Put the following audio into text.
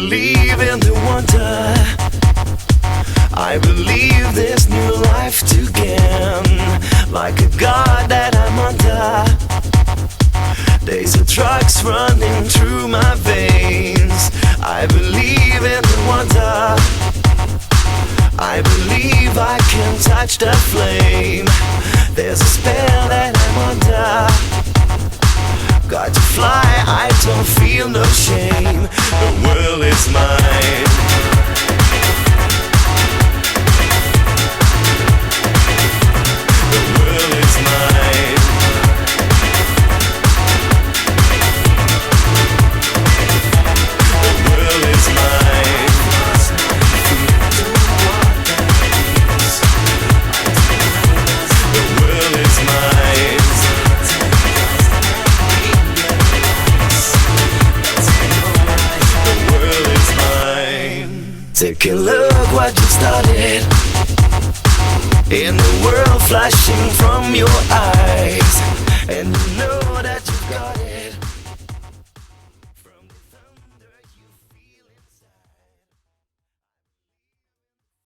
believe in the wonder. I believe there's new life to gain. Like a god that I'm under. Days of drugs running through my veins. I believe in the wonder. I believe I can touch the flame. There's a spell that I'm under. Got to fly, I don't feel no shame. The world is mine. The world is mine. The world is mine. The world is mine. The world is mine. Take a look what you started. In the world flashing from your eyes, and you know that you got it.